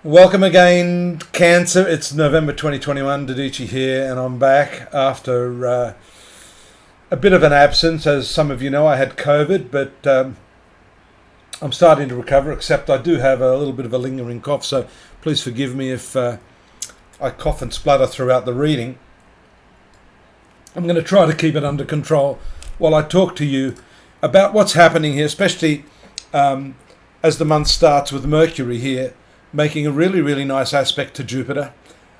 Welcome again, Cancer. It's November 2021, Didici here, and I'm back after a bit of an absence. As some of you know, I had COVID, but I'm starting to recover, except I do have a little bit of a lingering cough, so please forgive me if I cough and splutter throughout the reading. I'm going to try to keep it under control while I talk to you about what's happening here, especially as the month starts with Mercury here, making a really, really nice aspect to Jupiter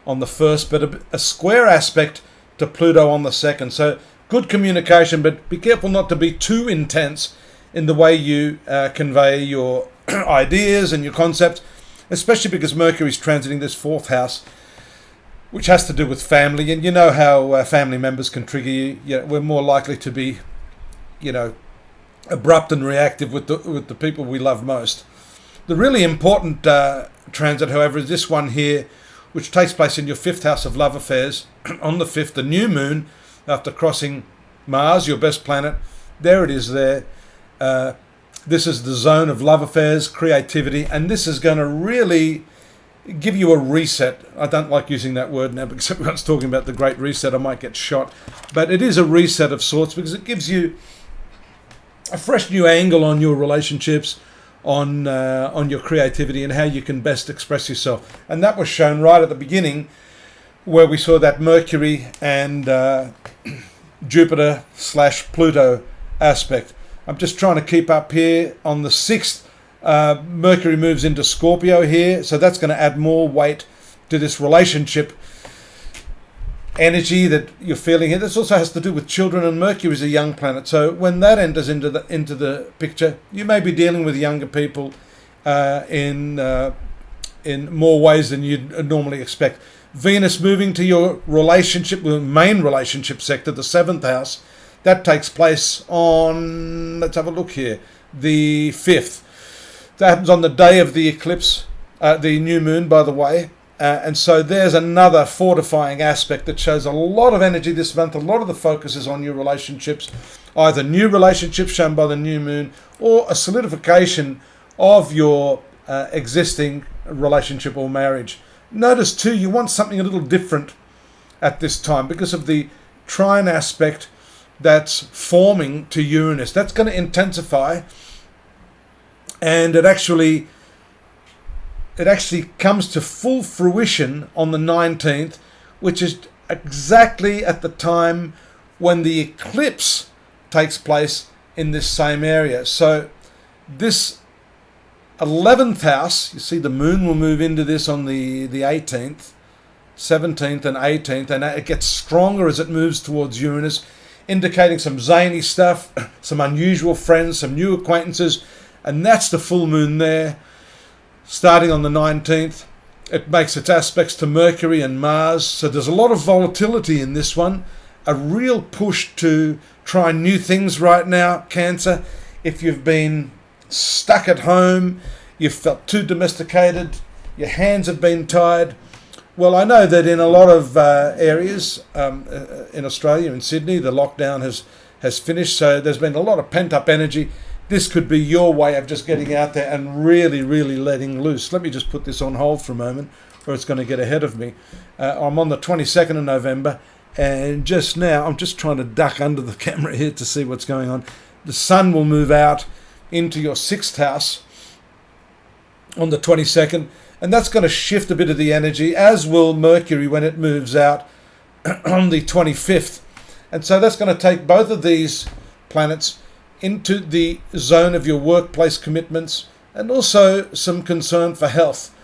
on the first, but a square aspect to Pluto on the second. So good communication, but be careful not to be too intense in the way you convey your ideas and your concepts, especially because Mercury's transiting this fourth house, which has to do with family. And you know how family members can trigger you. We're more likely to be, abrupt and reactive with the people we love most. The really important transit, however, is this one here, which takes place in your fifth house of love affairs. On the 5th, the new moon, after crossing Mars, your best planet. There it is there. This is the zone of love affairs, creativity, and this is going to really give you a reset. I don't like using that word now because everyone's talking about the Great Reset. I might get shot. But it is a reset of sorts because it gives you a fresh new angle on your relationships, on your creativity and how you can best express yourself. And that was shown right at the beginning where we saw that Mercury and Jupiter / Pluto aspect. I'm just trying to keep up here. On the 6th, Mercury moves into Scorpio here, so that's going to add more weight to this relationship energy that you're feeling here. This also has to do with children, and Mercury is a young planet. So when that enters into the picture, you may be dealing with younger people in more ways than you'd normally expect. Venus moving to your relationship, the main relationship sector, the 7th house, that takes place on, let's have a look here, the 5th. That happens on the day of the eclipse, the new moon, by the way. And so there's another fortifying aspect that shows a lot of energy this month. A lot of the focus is on your relationships, either new relationships shown by the new moon or a solidification of your existing relationship or marriage. Notice too, you want something a little different at this time because of the trine aspect that's forming to Uranus. That's going to intensify, and it actually comes to full fruition on the 19th, which is exactly at the time when the eclipse takes place in this same area. So this 11th house, you see the moon will move into this on the 18th, 17th and 18th, and it gets stronger as it moves towards Uranus, indicating some zany stuff, some unusual friends, some new acquaintances, and that's the full moon there. Starting on the 19th, it makes its aspects to Mercury and Mars. So there's a lot of volatility in this one. A real push to try new things right now, Cancer. If you've been stuck at home, you've felt too domesticated, your hands have been tied. Well, I know that in a lot of areas in Australia, in Sydney, the lockdown has finished. So there's been a lot of pent-up energy. This could be your way of just getting out there and really, really letting loose. Let me just put this on hold for a moment, or it's going to get ahead of me. I'm on the 22nd of November, and just now, I'm just trying to duck under the camera here to see what's going on. The sun will move out into your 6th house on the 22nd, and that's going to shift a bit of the energy, as will Mercury when it moves out on the 25th. And so that's going to take both of these planets into the zone of your workplace commitments and also some concern for health.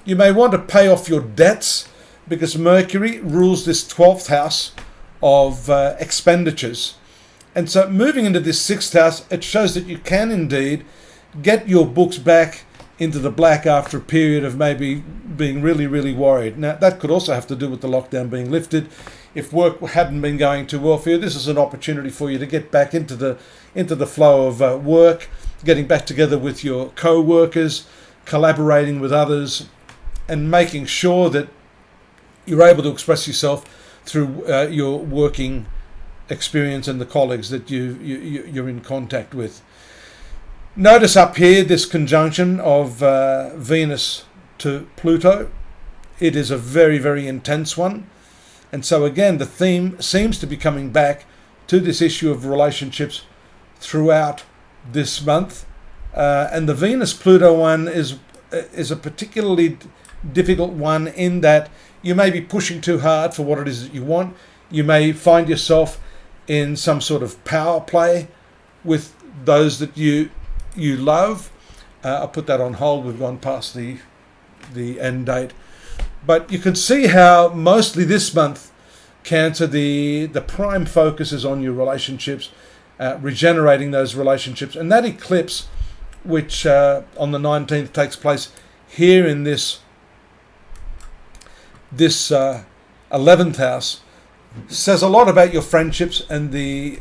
You may want to pay off your debts because Mercury rules this 12th house of expenditures. And so moving into this 6th house, it shows that you can indeed get your books back into the black after a period of maybe being really, really worried. Now, that could also have to do with the lockdown being lifted. If work hadn't been going too well for you, this is an opportunity for you to get back into the flow of work, getting back together with your co-workers, collaborating with others, and making sure that you're able to express yourself through your working experience and the colleagues that you're in contact with. Notice up here this conjunction of Venus to Pluto. It is a very, very intense one. And so again, the theme seems to be coming back to this issue of relationships throughout this month. And the Venus-Pluto one is a particularly difficult one in that you may be pushing too hard for what it is that you want. You may find yourself in some sort of power play with those that you love. I'll put that on hold. We've gone past the end date. But you can see how mostly this month, Cancer, the prime focus is on your relationships, regenerating those relationships. And that eclipse, which on the 19th takes place here in this 11th house, says a lot about your friendships and the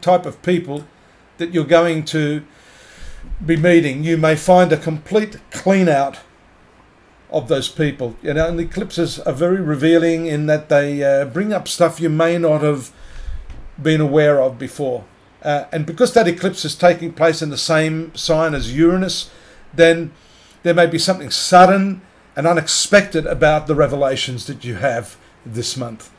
type of people that you're going to be meeting. You may find a complete clean out of those people. And the eclipses are very revealing in that they bring up stuff you may not have been aware of before. And because that eclipse is taking place in the same sign as Uranus, then there may be something sudden and unexpected about the revelations that you have this month.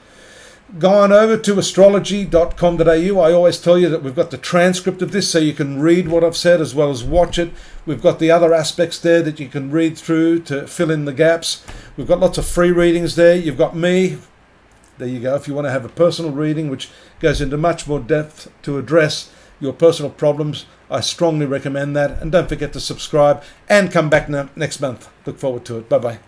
Go on over to astrology.com.au. I always tell you that we've got the transcript of this so you can read what I've said as well as watch it. We've got the other aspects there that you can read through to fill in the gaps. We've got lots of free readings there. You've got me. There you go. If you want to have a personal reading which goes into much more depth to address your personal problems, I strongly recommend that. And don't forget to subscribe and come back next month. Look forward to it. Bye-bye.